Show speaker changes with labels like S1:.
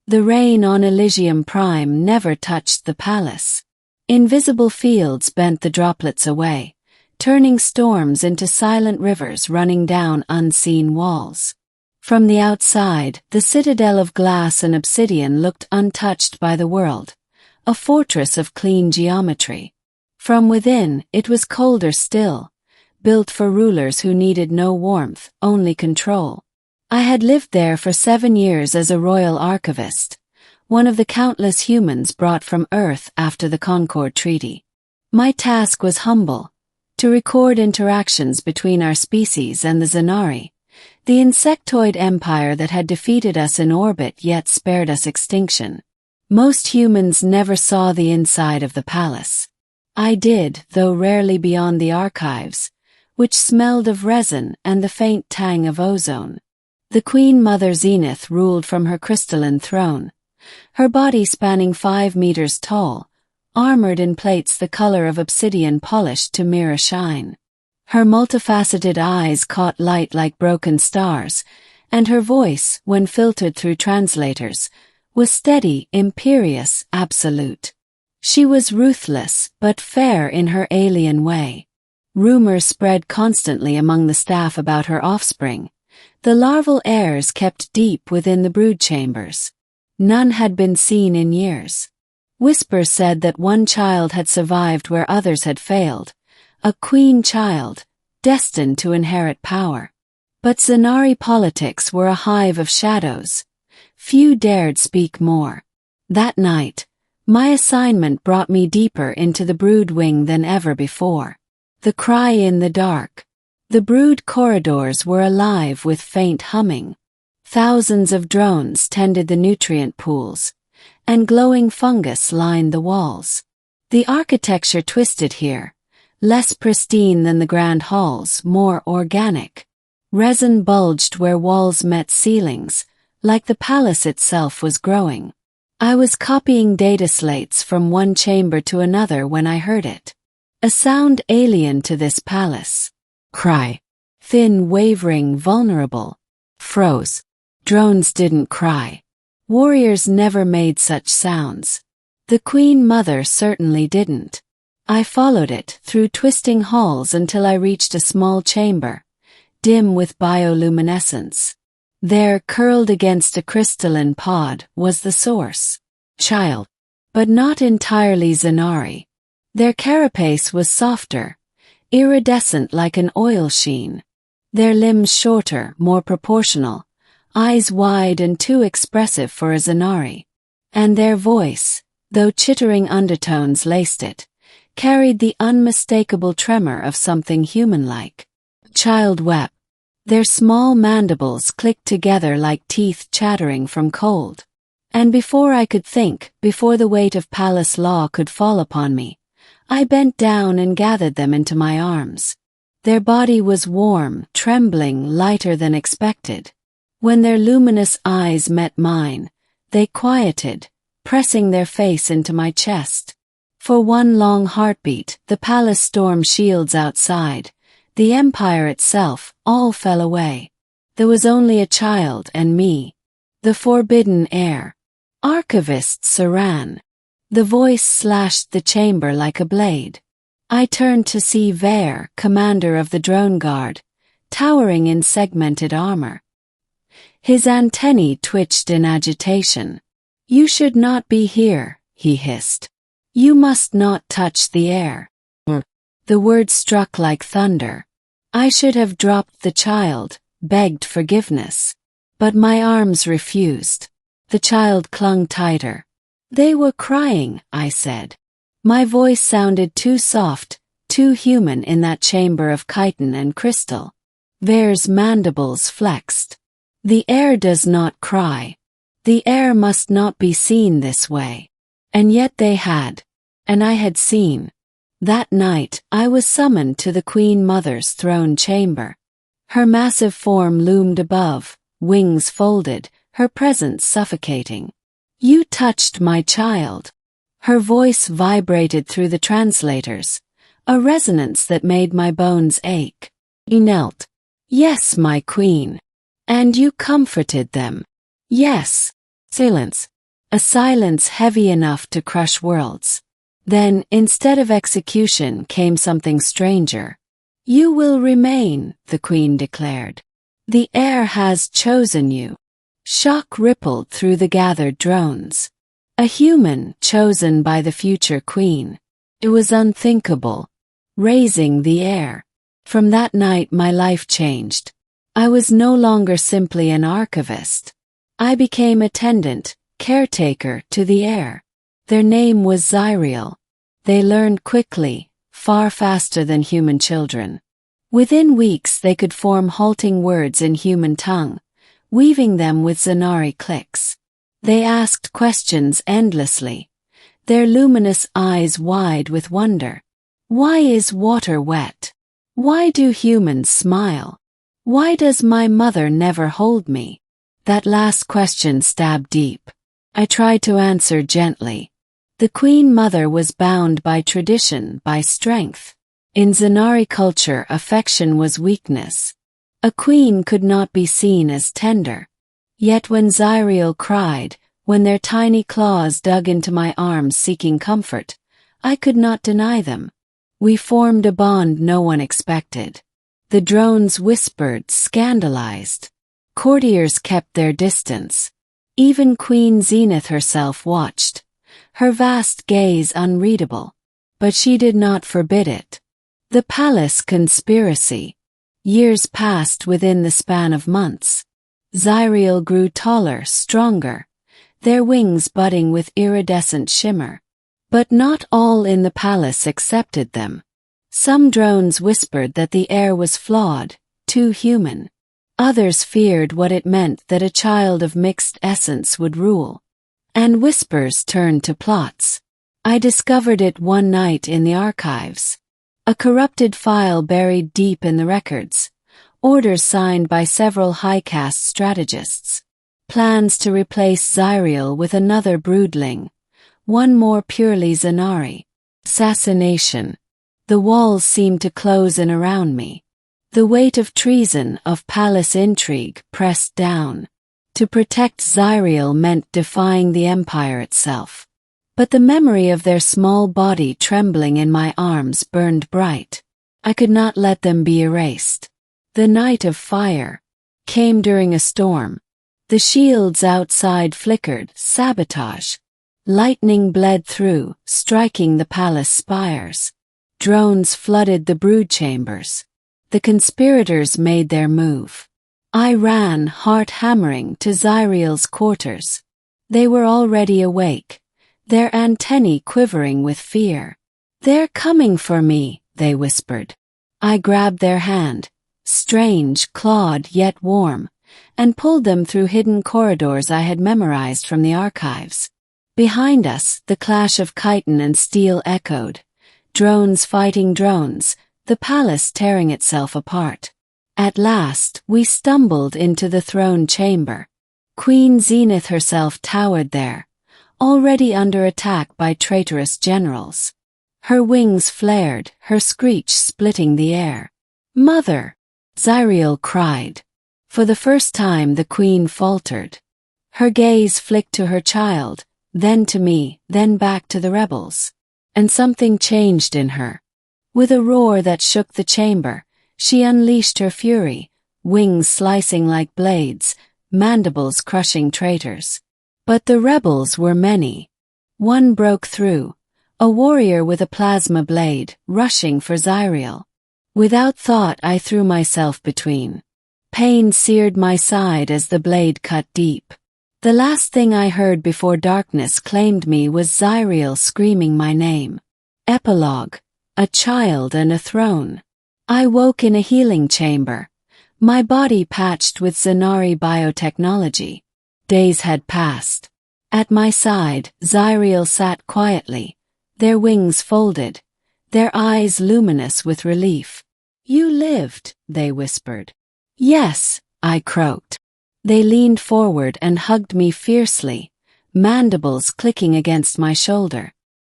S1: The rain on Elysium Prime never touched the palace. Invisible fields bent the droplets away, turning storms into silent rivers running down unseen walls. From the outside, the citadel of glass and obsidian looked untouched by the world, a fortress of clean geometry. From within, it was colder still, built for rulers who needed no warmth, only control. I had lived there for 7 years as a royal archivist, one of the countless humans brought from Earth after the Concord Treaty. My task was humble, to record interactions between our species and the Zanari, the insectoid empire that had defeated us in orbit yet spared us extinction. Most humans never saw the inside of the palace. I did, though rarely beyond the archives, which smelled of resin and the faint tang of ozone. The Queen Mother Zenith ruled from her crystalline throne, her body spanning 5 meters tall, armored in plates the color of obsidian polished to mirror shine. Her multifaceted eyes caught light like broken stars, and her voice, when filtered through translators, was steady, imperious, absolute. She was ruthless, but fair in her alien way. Rumors spread constantly among the staff about her offspring, the larval heirs kept deep within the brood chambers. None had been seen in years. Whispers said that one child had survived where others had failed, a queen child, destined to inherit power. But Zanari politics were a hive of shadows. Few dared speak more. That night, my assignment brought me deeper into the brood wing than ever before. The cry in the dark. The brood corridors were alive with faint humming. Thousands of drones tended the nutrient pools, and glowing fungus lined the walls. The architecture twisted here, less pristine than the grand halls, more organic. Resin bulged where walls met ceilings, like the palace itself was growing. I was copying data slates from one chamber to another when I heard it. A sound alien to this palace. Cry. Thin, wavering, vulnerable. Froze. Drones didn't cry. Warriors never made such sounds. The Queen Mother certainly didn't. I followed it through twisting halls until I reached a small chamber, dim with bioluminescence. There, curled against a crystalline pod, was the source. Child. But not entirely Zanari. Their carapace was softer, iridescent like an oil sheen. Their limbs shorter, more proportional, eyes wide and too expressive for a Zanari. And their voice, though chittering undertones laced it, carried the unmistakable tremor of something human-like. Child wept. Their small mandibles clicked together like teeth chattering from cold. And before I could think, before the weight of palace law could fall upon me, I bent down and gathered them into my arms. Their body was warm, trembling, lighter than expected. When their luminous eyes met mine, they quieted, pressing their face into my chest. For one long heartbeat, the palace storm shields outside, the empire itself, all fell away. There was only a child and me. The forbidden heir. Archivist Saran. The voice slashed the chamber like a blade. I turned to see Vare, commander of the drone guard, towering in segmented armor. His antennae twitched in agitation. "You should not be here," he hissed. "You must not touch the air." The word struck like thunder. I should have dropped the child, begged forgiveness. But my arms refused. The child clung tighter. "They were crying," I said. My voice sounded too soft, too human in that chamber of chitin and crystal. Vare's mandibles flexed. "The air does not cry. The air must not be seen this way." And yet they had. And I had seen. That night, I was summoned to the Queen Mother's throne chamber. Her massive form loomed above, wings folded, her presence suffocating. "You touched my child." Her voice vibrated through the translators, a resonance that made my bones ache. He knelt. "Yes, my queen. And you comforted them." "Yes." Silence. a silence heavy enough to crush worlds. Then, instead of execution, came something stranger. "You will remain," the queen declared. "The heir has chosen you." Shock rippled through the gathered drones. A human chosen by the future queen. It was unthinkable. Raising the heir. From that night my life changed. I was no longer simply an archivist. I became attendant, caretaker to the heir. Their name was Zyriel. They learned quickly, far faster than human children. Within weeks they could form halting words in human tongue, weaving them with Zanari clicks. They asked questions endlessly, their luminous eyes wide with wonder. Why is water wet? Why do humans smile? Why does my mother never hold me? That last question stabbed deep. I tried to answer gently. The Queen Mother was bound by tradition, by strength. In Zanari culture, affection was weakness. A queen could not be seen as tender. Yet when Zyriel cried, when their tiny claws dug into my arms seeking comfort, I could not deny them. We formed a bond no one expected. The drones whispered, scandalized. Courtiers kept their distance. Even Queen Zenith herself watched, her vast gaze unreadable. But she did not forbid it. The palace conspiracy. Years passed within the span of months. Zyriel grew taller, stronger, their wings budding with iridescent shimmer. But not all in the palace accepted them. Some drones whispered that the heir was flawed, too human. Others feared what it meant that a child of mixed essence would rule. And whispers turned to plots. I discovered it one night in the archives. A corrupted file buried deep in the records. Orders signed by several high-caste strategists. Plans to replace Zyriel with another broodling. One more purely Zanari. Assassination. The walls seemed to close in around me. The weight of treason, of palace intrigue, pressed down. To protect Zyriel meant defying the empire itself. But the memory of their small body trembling in my arms burned bright. I could not let them be erased. The night of fire came during a storm. The shields outside flickered, sabotage. Lightning bled through, striking the palace spires. Drones flooded the brood chambers. The conspirators made their move. I ran, heart hammering, to Zyriel's quarters. They were already awake, their antennae quivering with fear. "They're coming for me," they whispered. I grabbed their hand, strange, clawed yet warm, and pulled them through hidden corridors I had memorized from the archives. Behind us, the clash of chitin and steel echoed. Drones fighting drones, the palace tearing itself apart. At last, we stumbled into the throne chamber. Queen Zenith herself towered there, already under attack by traitorous generals. Her wings flared, her screech splitting the air. "Mother!" Zyriel cried. For the first time the queen faltered. Her gaze flicked to her child, then to me, then back to the rebels. And something changed in her. With a roar that shook the chamber, she unleashed her fury, wings slicing like blades, mandibles crushing traitors. But the rebels were many. One broke through, a warrior with a plasma blade, rushing for Zyriel. Without thought I threw myself between. Pain seared my side as the blade cut deep. The last thing I heard before darkness claimed me was Zyriel screaming my name. Epilogue. A child and a throne. I woke in a healing chamber, my body patched with Zanari biotechnology. Days had passed. At my side, Zyriel sat quietly, their wings folded, their eyes luminous with relief. "You lived," they whispered. "Yes," I croaked. They leaned forward and hugged me fiercely, mandibles clicking against my shoulder.